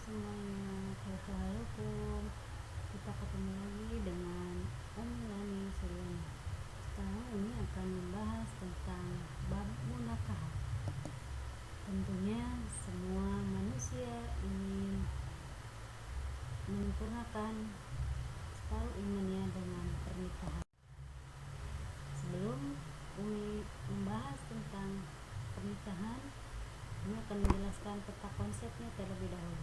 semuanya, assalamualaikum. Kita ketemu lagi dengan Lani Suryani. Sekarang ini akan membahas tentang bab munakah. Tentunya semua manusia ingin menyempurnakan separuh imannya dengan pernikahan. Sebelum Umi membahas tentang pernikahan, ini akan menjelaskan peta konsepnya terlebih dahulu,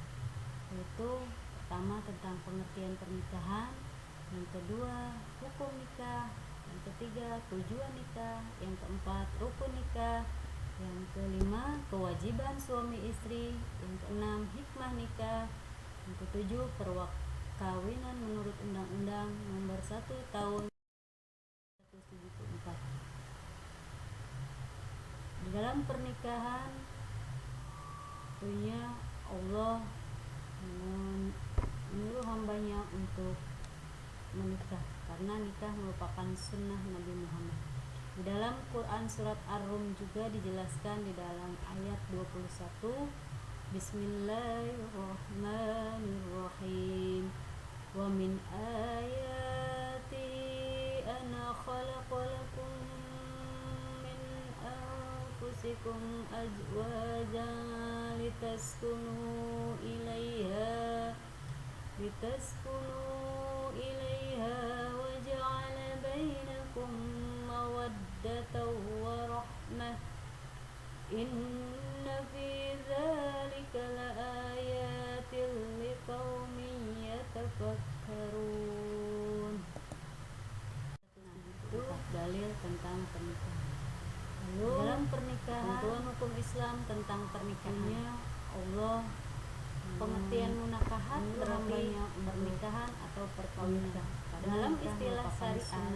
yaitu pertama tentang pengertian pernikahan, yang kedua hukum nikah, yang ketiga tujuan nikah, yang keempat rukun nikah, yang kelima kewajiban suami istri, yang keenam hikmah nikah, yang ketujuh perkawinan menurut Undang-Undang Nomor 1 Tahun 1974. Di dalam pernikahan tentunya Allah menyuruh hambanya untuk menikah, karena nikah merupakan sunnah Nabi Muhammad. Di dalam Quran surat Ar-Rum juga dijelaskan di dalam ayat 21, Bismillahirrahmanirrahim. Wa min ayati ana khalaqalakum min anfusikum azwajan litaskunu ilaiha wa ja'ala bainakum mawaddatan wa rahmah. Inna fi dzalika laayatin liqaumin yatafakkarun. Itu dalil tentang pernikahan. Lalu dalam pernikahan, ketentuan hukum Islam tentang pernikahannya Allah pengertian munakahat berarti pernikahan atau perkawinan. Dalam istilah syariat,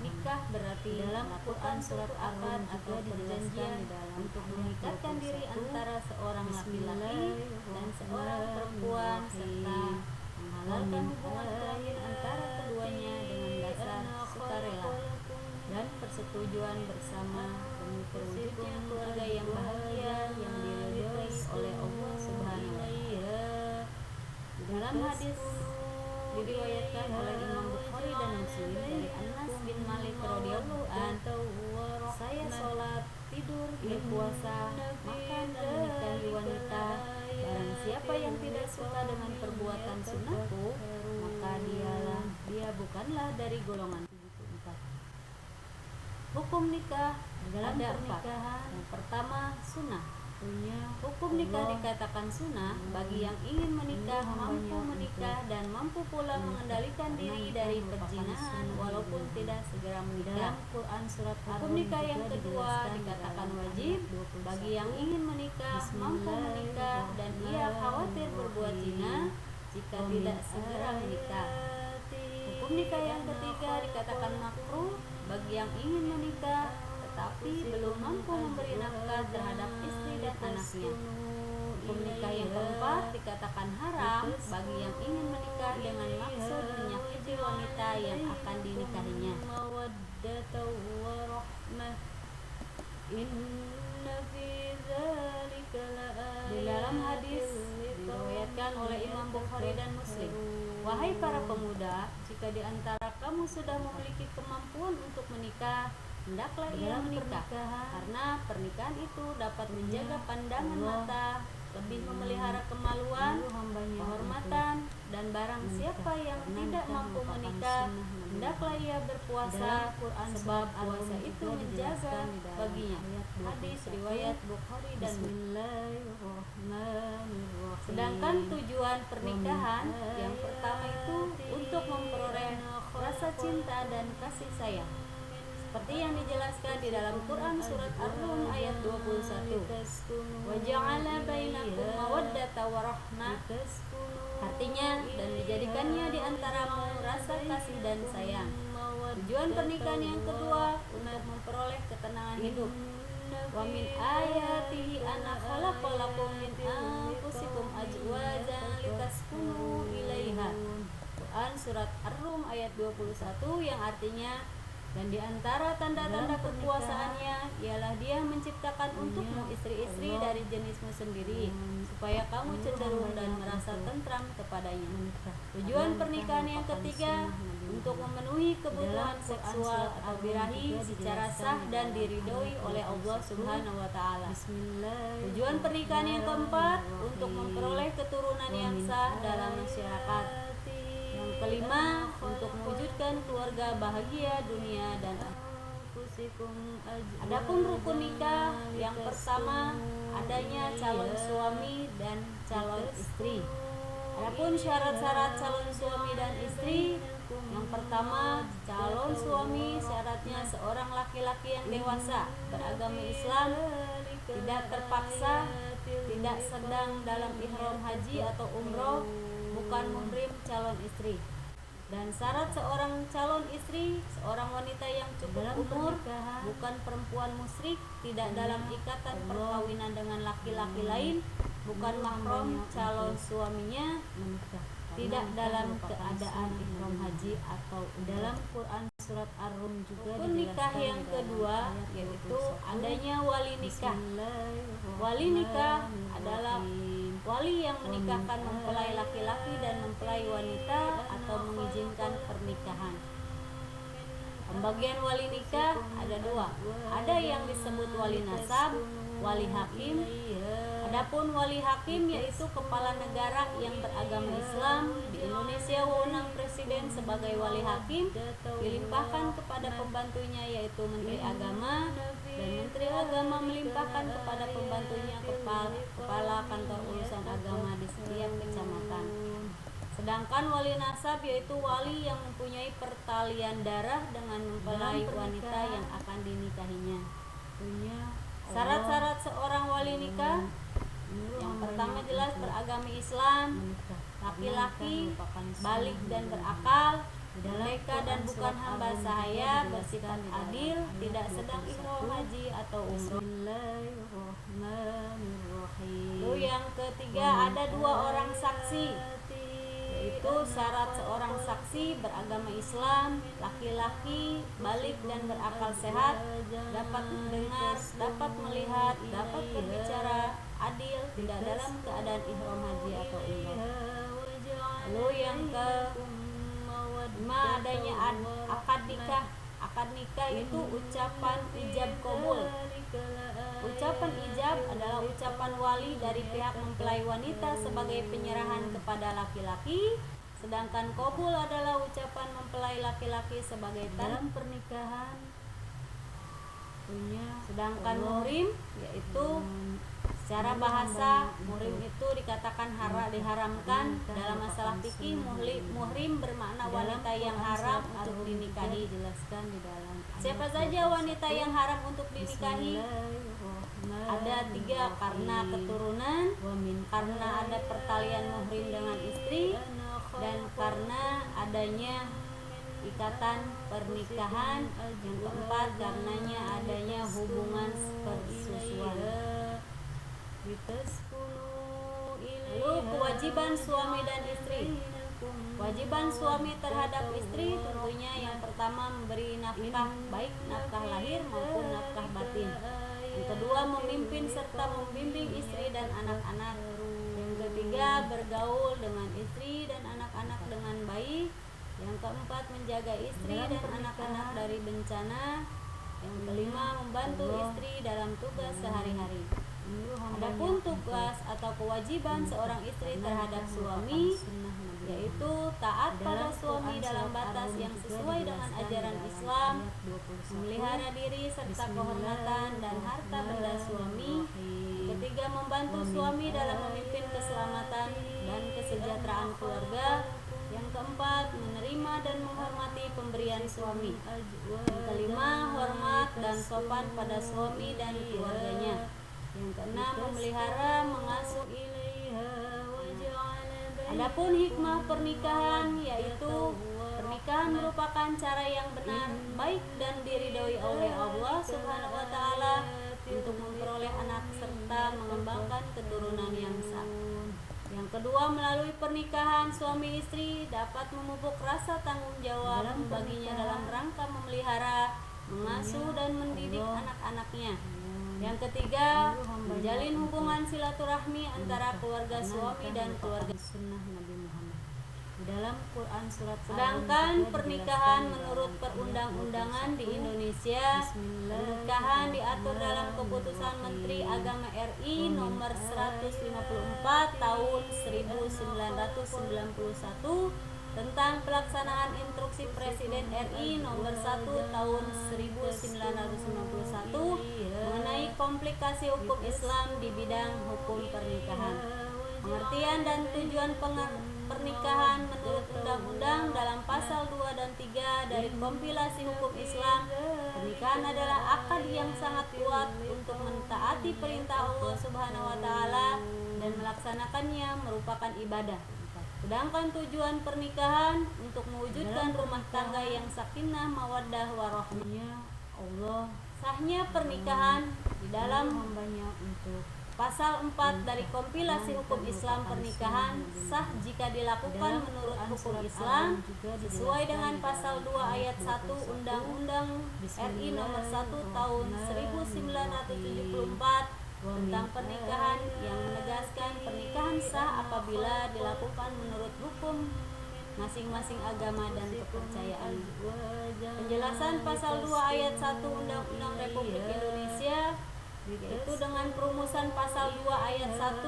nikah berarti dalam Quran surat Ar-Rum atau perjanjian untuk mengikatkan diri antara seorang laki-laki dan seorang perempuan serta menghalalkan hubungan kelamin antara keduanya dengan dasar sukarela dan persetujuan bersama demi terwujudnya keluarga yang bahagia yang diridhoi oleh Allah Subhanahu wa Ta'ala. Dalam hadis diriwayatkan oleh Imam Bukhari dan Muslim dari Anas bin Malik radhiyallahu anhu, saya sholat, tidur, berpuasa, makan dan menikahi wanita. Barang siapa yang tidak suka dengan perbuatan sunnahku, maka dia bukanlah dari golongan. Hukum nikah dalam pernikahan. Yang pertama sunnah. Hukum nikah dikatakan sunnah bagi yang ingin menikah, mampu menikah dan mampu pula mengendalikan diri dari perzinahan walaupun tidak segera menikah. Quran surat hukum nikah yang kedua dikatakan wajib bagi yang ingin menikah, mampu menikah dan ia khawatir berbuat zina jika tidak segera menikah. Hukum nikah yang ketiga dikatakan makruh bagi yang ingin menikah tetapi belum mampu memberi nafkah terhadap istri dan anaknya. Hukum nikah yang keempat dikatakan haram bagi yang ingin menikah dengan maksud menyakiti wanita yang akan dinikahinya. Di dalam hadis diriwayatkan oleh Imam Bukhari dan Muslim, wahai para pemuda, jika di antara kamu sudah memiliki kemampuan untuk menikah, hendaklah ia menikah, karena pernikahan itu dapat menjaga pandangan mata, lebih memelihara kemaluan, kehormatan, dan barang siapa yang tidak mampu menikah, hendaklah ia berpuasa, sebab puasa itu menjaga baginya. Hadis riwayat Bukhari dan Sedangkan tujuan pernikahan yang pertama itu untuk memperoleh rasa cinta dan kasih sayang, seperti yang dijelaskan di dalam Quran surat Ar-Rum ayat 21. Wa ja'ala bainakum mawaddatan wa rahmah. Artinya, dan dijadikannya di antaramu rasa kasih dan sayang. Tujuan pernikahan yang kedua untuk memperoleh ketenangan hidup. Wa min ayatihi anna khalaqalakum min anfusikum azwajan litaskunu ilaiha. Quran surat Ar-Rum ayat 21 yang artinya Dan di antara tanda-tanda kekuasaannya ialah Dia menciptakan untukmu istri-istri dari jenismu sendiri, supaya kamu cenderung dan merasa tentram kepadanya. Tujuan pernikahan yang ketiga untuk memenuhi kebutuhan seksual atau birahi secara sah dan diridhoi oleh Allah Subhanahu wa Ta'ala. Tujuan pernikahan yang keempat untuk memperoleh keturunan yang sah dalam masyarakat. Yang kelima, untuk mewujudkan keluarga bahagia dunia dan adapun rukun nikah yang pertama adanya calon suami dan calon istri. Adapun syarat-syarat calon suami dan istri, yang pertama, calon suami syaratnya seorang laki-laki yang dewasa, beragama Islam, tidak terpaksa, tidak sedang dalam ihram haji atau umroh, bukan muhrim calon istri. Dan syarat seorang calon istri, seorang wanita yang cukup umur, bukan perempuan musyrik, tidak dalam ikatan perkawinan dengan laki-laki lain, bukan mahram calon suaminya, tidak dalam keadaan ihram haji atau dalam Quran surat Ar-Rum juga. Nikah yang kedua yaitu adanya wali nikah. Wali nikah adalah wali yang menikahkan mempelai laki-laki dan mempelai wanita atau mengizinkan pernikahan. Pembagian wali nikah ada dua. Ada yang disebut wali nasab, wali hakim. Adapun wali hakim yaitu kepala negara yang beragama Islam. Di Indonesia wewenang presiden sebagai wali hakim dilimpahkan kepada pembantunya yaitu Menteri Agama, dan Menteri Agama melimpahkan kepada pembantunya kepala kantor urusan agama di setiap kecamatan. Sedangkan wali nasab yaitu wali yang mempunyai pertalian darah dengan mempelai wanita yang akan dinikahinya. Syarat-syarat seorang wali nikah, yang pertama jelas beragama Islam, laki-laki, balik dan berakal, merdeka dan bukan hamba sahaya, bersifat adil, tidak sedang ihram haji atau umroh. Lalu yang ketiga ada dua orang saksi, yaitu syarat seorang saksi beragama Islam, laki-laki, balik dan berakal sehat, dapat mendengar, dapat melihat, dapat berbicara, adil, tidak dalam keadaan ihram haji atau umroh. Lalu yang kelima adanya akad nikah. Akad nikah itu ucapan ijab kabul. Ucapan ijab adalah ucapan wali dari pihak mempelai wanita sebagai penyerahan kepada laki-laki, sedangkan kabul adalah ucapan mempelai laki-laki sebagai dalam pernikahan. Sedangkan muhrim yaitu secara bahasa muhrim itu dikatakan diharamkan. Dalam masalah fikih muhrim bermakna wanita yang haram untuk dinikahi. Siapa saja wanita yang haram untuk dinikahi? Ada tiga, karena keturunan, karena ada pertalian muhrim dengan istri, dan karena adanya ikatan pernikahan. Yang keempat, karenanya adanya hubungan persusuan. Lalu kewajiban suami dan istri. Kewajiban suami terhadap istri tentunya yang pertama memberi nafkah, baik nafkah lahir maupun nafkah batin. Yang kedua, memimpin serta membimbing istri dan anak-anak. Yang ketiga, bergaul dengan istri dan anak-anak dengan baik. Yang keempat, menjaga istri dan anak-anak dari bencana. Yang kelima, membantu istri dalam tugas sehari-hari. Adapun tugas atau kewajiban seorang istri terhadap suami yaitu taat pada suami dalam batas yang sesuai dengan ajaran Islam, memelihara diri serta kehormatan dan harta benda suami. Ketiga, membantu suami dalam memimpin keselamatan dan kesejahteraan keluarga. Yang keempat, menerima dan menghormati pemberian suami. Yang kelima, hormat dan sopan pada suami dan keluarganya. Yang keenam, memelihara, mengasuh. Adapun hikmah pernikahan yaitu pernikahan merupakan cara yang benar, baik dan diridhoi oleh Allah Subhanahu wa Ta'ala untuk memperoleh anak serta mengembangkan keturunan yang sah. Yang kedua, melalui pernikahan suami istri dapat memupuk rasa tanggung jawab baginya dalam rangka memelihara, mengasuh dan mendidik anak-anaknya. Yang ketiga, menjalin hubungan silaturahmi antara keluarga suami dan keluarga sunnah Nabi Muhammad. Di dalam Quran surat sedangkan pernikahan menurut perundang-undangan di Indonesia, pernikahan diatur dalam keputusan Menteri Agama RI nomor 154 tahun 1991 tentang pelaksanaan instruksi Presiden RI nomor 1 tahun 1991 mengenai komplikasi hukum Islam di bidang hukum pernikahan. Pengertian dan tujuan pernikahan menurut undang-undang dalam pasal 2 dan 3 dari kompilasi hukum Islam. Pernikahan adalah akad yang sangat kuat untuk mentaati perintah Allah Subhanahu wa taala dan melaksanakannya merupakan ibadah. Sedangkan tujuan pernikahan untuk mewujudkan rumah tangga yang sakinah, mawaddah, warahmah. Allah sahnya pernikahan di dalam hambanya untuk pasal 4 dari kompilasi hukum Islam pernikahan sah jika dilakukan menurut hukum Islam sesuai dengan pasal 2 ayat 1 Undang-Undang RI nomor 1 tahun 1974 tentang pernikahan yang menegaskan pernikahan sah apabila dilakukan menurut hukum masing-masing agama dan kepercayaan. Penjelasan pasal 2 ayat 1 Undang-Undang Republik Indonesia yaitu dengan perumusan pasal 2 ayat 1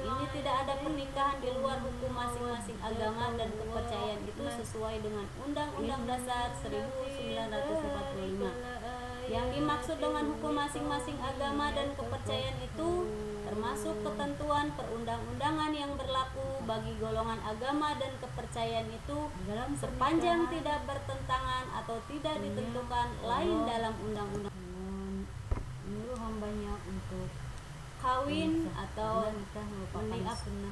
ini tidak ada pernikahan di luar hukum masing-masing agama dan kepercayaan itu sesuai dengan Undang-Undang Dasar 1945. Yang dimaksud dengan hukum masing-masing agama dan kepercayaan itu termasuk ketentuan perundang-undangan yang berlaku bagi golongan agama dan kepercayaan itu sepanjang tidak bertentangan atau tidak ditentukan lain dalam undang-undang. Menyuruh hambanya untuk kawin atau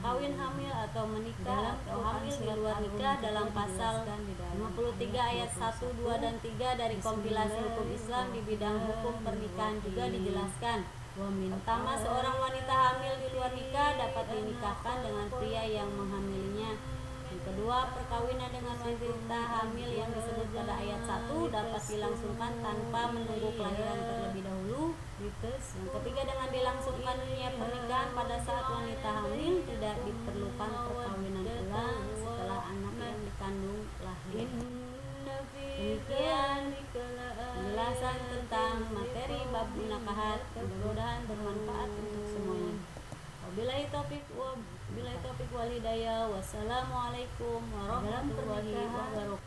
kawin hamil atau menikah atau hamil di luar nikah dalam pasal 53 ayat 1, 2 dan 3 dari kompilasi hukum Islam di bidang hukum pernikahan juga dijelaskan. Pertama, seorang wanita hamil di luar nikah dapat dinikahkan dengan pria yang menghamilinya. Yang kedua, perkawinan dengan wanita hamil yang disebut pada ayat 1 dapat dilangsungkan tanpa menunggu kelahiran terlebih dahulu. Yang ketiga, dengan dilangsungkannya pernikahan pada saat wanita hamil tidak diperlukan perkawinan ulang setelah anak yang dikandung lahir. Demikian penjelasan tentang materi bab munakahat, mudah-mudahan bermanfaat untuk semuanya. Wabillahi taufiq wal hidayah. Wassalamualaikum warahmatullahi wabarakatuh.